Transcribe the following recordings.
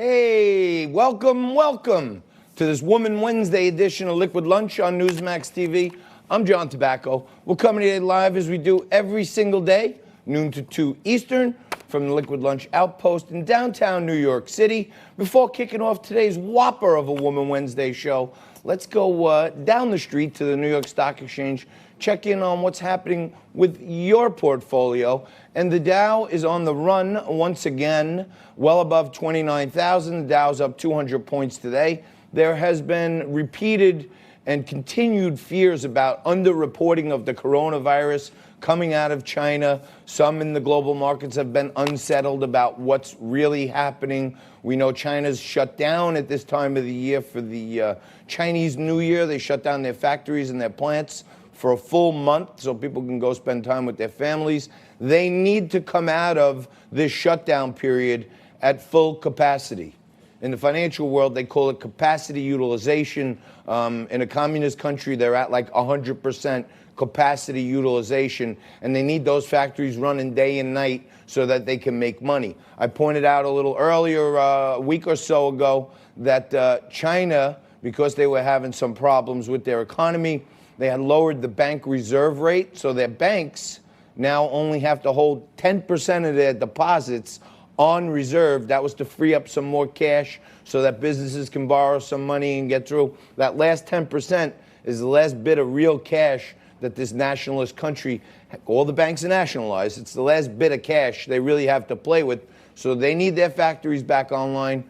Hey, welcome to this Woman Wednesday edition of Liquid Lunch on Newsmax TV. I'm John Tobacco. We're coming to you live as we do every single day, noon to 2 Eastern, from the Liquid Lunch Outpost in downtown New York City. Before kicking off today's whopper of a Woman Wednesday show, let's go down the street to the New York Stock Exchange, check in on what's happening with your portfolio. And the Dow is on the run once again, well above 29,000. The Dow's up 200 points today. There has been repeated and continued fears about underreporting of the coronavirus coming out of China. Some in the global markets have been unsettled about what's really happening. We know China's shut down at this time of the year for the Chinese New Year. They shut down their factories and their plants for a full month so people can go spend time with their families. They need to come out of this shutdown period at full capacity. In the financial world, they call it capacity utilization. In a communist country, they're at like 100% capacity utilization, and they need those factories running day and night so that they can make money. I pointed out a little earlier, a week or so ago, that China, because they were having some problems with their economy, they had lowered the bank reserve rate, so their banks now only have to hold 10% of their deposits on reserve. That was to free up some more cash so that businesses can borrow some money and get through. That last 10% is the last bit of real cash that this nationalist country, all the banks are nationalized, it's the last bit of cash they really have to play with. So they need their factories back online.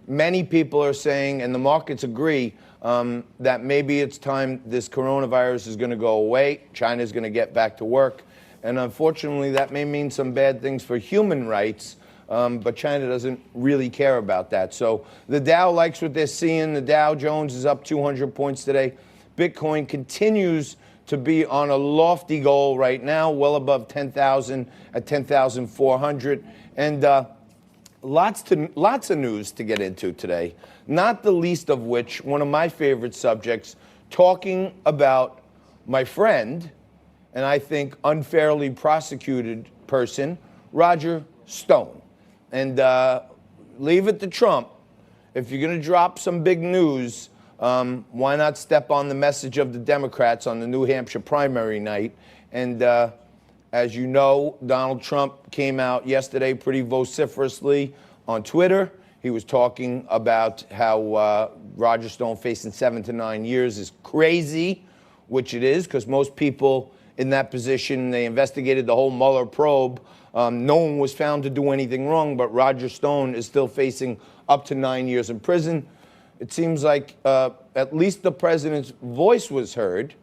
Many people are saying, and the markets agree, that maybe it's time this coronavirus is going to go away. China's going to get back to work. And unfortunately, that may mean some bad things for human rights, but China doesn't really care about that. So the Dow likes what they're seeing. The Dow Jones is up 200 points today. Bitcoin continues to be on a lofty goal right now, well above 10,000 at 10,400. And lots of news to get into today, not the least of which, one of my favorite subjects, talking about my friend, and I think unfairly prosecuted person, Roger Stone. And leave it to Trump. If you're going to drop some big news, why not step on the message of the Democrats on the New Hampshire primary night? And as you know, Donald Trump came out yesterday pretty vociferously on Twitter. He was talking about how Roger Stone facing 7 to 9 years is crazy, which it is, because most people in that position, they investigated the whole Mueller probe. No one was found to do anything wrong, but Roger Stone is still facing up to 9 years in prison. It seems like at least the president's voice was heard,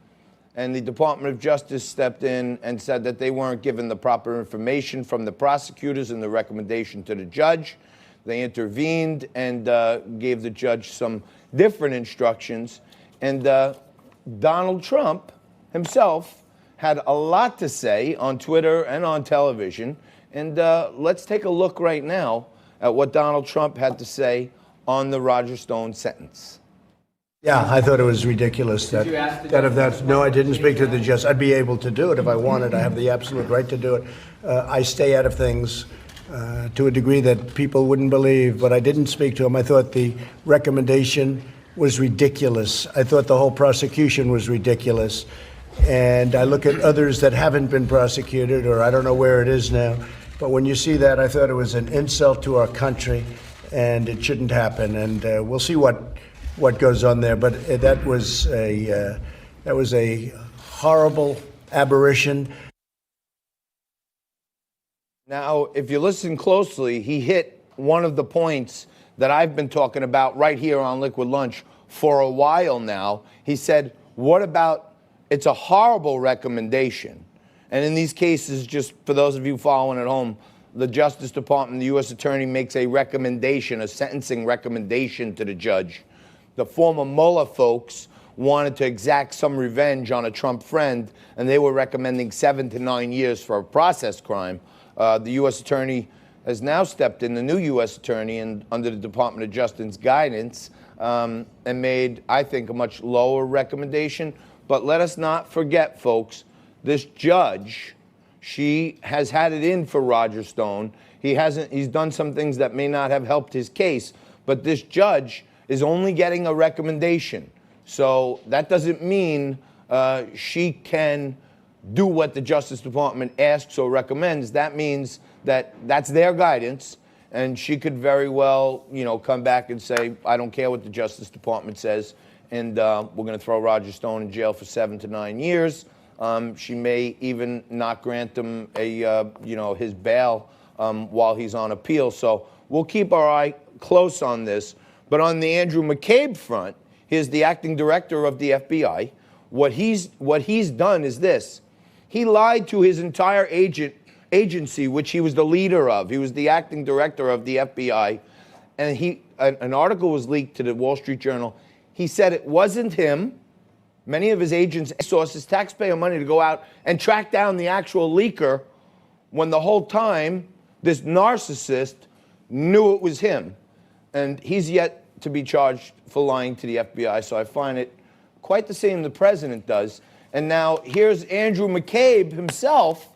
and the Department of Justice stepped in and said that they weren't given the proper information from the prosecutors and the recommendation to the judge. They intervened and gave the judge some different instructions. And Donald Trump himself had a lot to say on Twitter and on television. And let's take a look right now at what Donald Trump had to say on the Roger Stone sentence. Yeah, I thought it was ridiculous that if that's, no, I didn't speak to the judge. I'd be able to do it if I wanted. I have the absolute right to do it. I stay out of things to a degree that people wouldn't believe, but I didn't speak to him. I thought the recommendation was ridiculous. I thought the whole prosecution was ridiculous. And I look at others that haven't been prosecuted, or I don't know where it is now. But when you see that, I thought it was an insult to our country, and it shouldn't happen. And we'll see what goes on there. But that was a horrible aberration. Now, if you listen closely, he hit one of the points that I've been talking about right here on Liquid Lunch for a while now. He said, what about, it's a horrible recommendation. And in these cases, just for those of you following at home, the Justice Department, the U.S. Attorney makes a recommendation, a sentencing recommendation to the judge. The former Mueller folks wanted to exact some revenge on a Trump friend, and they were recommending 7 to 9 years for a process crime. The U.S. Attorney has now stepped in, the new U.S. Attorney, and under the Department of Justice's guidance, and made, I think, a much lower recommendation. But let us not forget, folks, this judge, she has had it in for Roger Stone. He's done some things that may not have helped his case, but this judge is only getting a recommendation. So that doesn't mean she can do what the Justice Department asks or recommends. That means that that's their guidance, and she could very well, come back and say, I don't care what the Justice Department says, and we're going to throw Roger Stone in jail for 7 to 9 years. She may even not grant him his bail while he's on appeal. So we'll keep our eye close on this. But on the Andrew McCabe front, here's the acting director of the FBI. What he's done is this. He lied to his entire agency, which he was the leader of. He was the acting director of the FBI. And an article was leaked to the Wall Street Journal. He said it wasn't him. Many of his agents sources taxpayer money to go out and track down the actual leaker, when the whole time this narcissist knew it was him. And he's yet to be charged for lying to the FBI. So I find it quite the same the president does. And now here's Andrew McCabe himself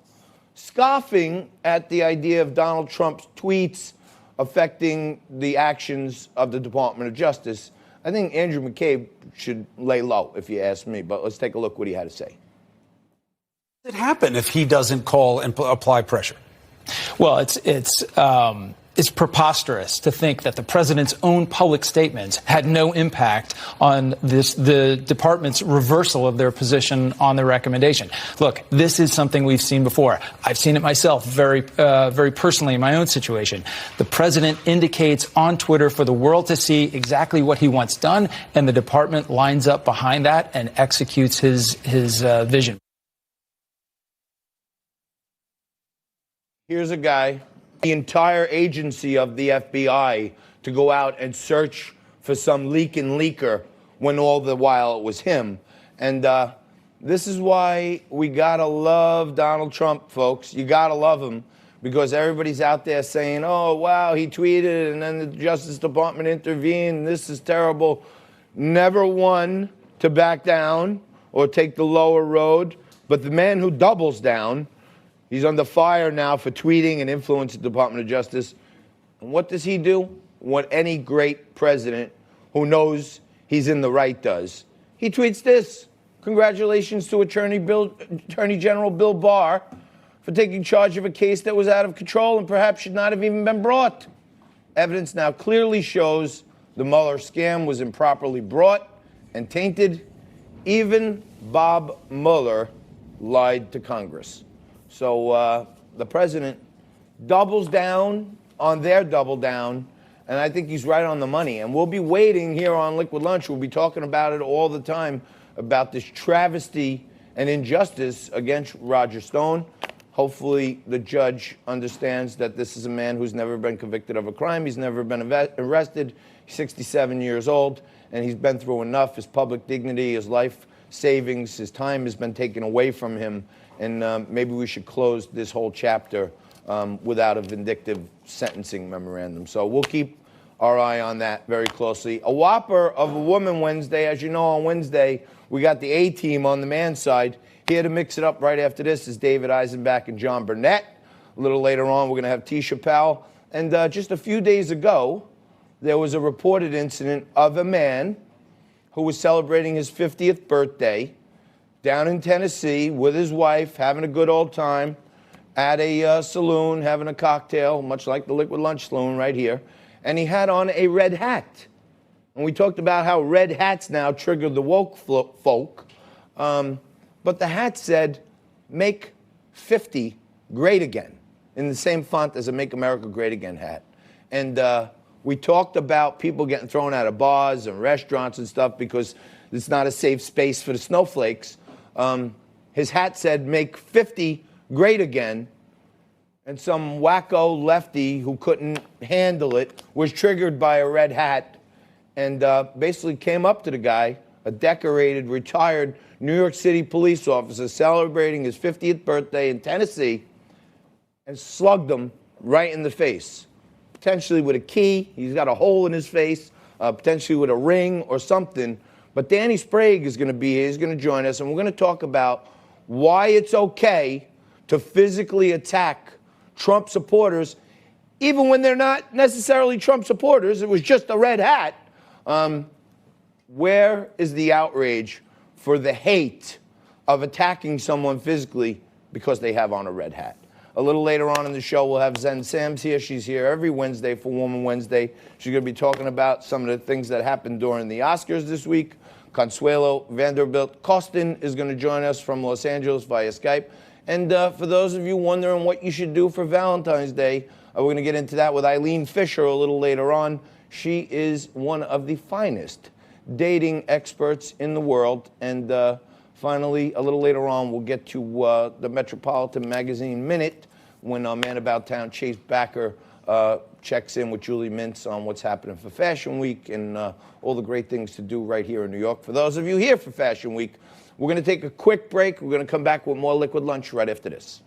scoffing at the idea of Donald Trump's tweets affecting the actions of the Department of Justice. I think Andrew McCabe should lay low, if you ask me. But let's take a look what he had to say. What would happen if he doesn't call and apply pressure? Well, it's preposterous to think that the president's own public statements had no impact on the department's reversal of their position on the recommendation. Look, this is something we've seen before. I've seen it myself very personally in my own situation. The president indicates on Twitter for the world to see exactly what he wants done, and the department lines up behind that and executes his vision. Here's a guy, the entire agency of the FBI, to go out and search for some leaker when all the while it was him. And this is why we gotta love Donald Trump, folks. You gotta love him, because everybody's out there saying, oh, wow, he tweeted and then the Justice Department intervened. This is terrible. Never one to back down or take the lower road. But the man who doubles down, he's under fire now for tweeting and influence the Department of Justice. And what does he do? What any great president who knows he's in the right does. He tweets this: congratulations to Attorney General Bill Barr for taking charge of a case that was out of control and perhaps should not have even been brought. Evidence now clearly shows the Mueller scam was improperly brought and tainted. Even Bob Mueller lied to Congress. So the president doubles down on their double down, and I think he's right on the money. And we'll be waiting here on Liquid Lunch. We'll be talking about it all the time, about this travesty and injustice against Roger Stone. Hopefully the judge understands that this is a man who's never been convicted of a crime. He's never been arrested. He's 67 years old, and he's been through enough. His public dignity, his life savings, his time has been taken away from him. And maybe we should close this whole chapter without a vindictive sentencing memorandum. So we'll keep our eye on that very closely. A whopper of a Woman Wednesday. As you know, on Wednesday, we got the A-team on the man side. Here to mix it up right after this is David Eisenbach and John Burnett. A little later on, we're going to have Tisha Powell. And just a few days ago, there was a reported incident of a man who was celebrating his 50th birthday down in Tennessee with his wife, having a good old time at a saloon, having a cocktail, much like the Liquid Lunch saloon right here. And he had on a red hat. And we talked about how red hats now trigger the woke folk. But the hat said, "Make 50 great again," in the same font as a Make America Great Again hat. And we talked about people getting thrown out of bars and restaurants and stuff because it's not a safe space for the snowflakes. His hat said, "Make 50 great again." And some wacko lefty who couldn't handle it was triggered by a red hat and basically came up to the guy, a decorated, retired New York City police officer celebrating his 50th birthday in Tennessee, and slugged him right in the face, potentially with a key. He's got a hole in his face, potentially with a ring or something. But Danny Sprague is going to be here. He's going to join us, and we're going to talk about why it's okay to physically attack Trump supporters even when they're not necessarily Trump supporters, it was just a red hat. Where is the outrage for the hate of attacking someone physically because they have on a red hat? A little later on in the show, we'll have Zen Sams here. She's here every Wednesday for Woman Wednesday. She's going to be talking about some of the things that happened during the Oscars this week. Consuelo Vanderbilt Costin is going to join us from Los Angeles via Skype. And for those of you wondering what you should do for Valentine's Day, we're going to get into that with Eileen Fisher a little later on. She is one of the finest dating experts in the world. And finally, a little later on, we'll get to the Metropolitan Magazine Minute when our man about town, Chase Backer, checks in with Julie Mintz on what's happening for Fashion Week and all the great things to do right here in New York. For those of you here for Fashion Week, we're going to take a quick break. We're going to come back with more Liquid Lunch right after this.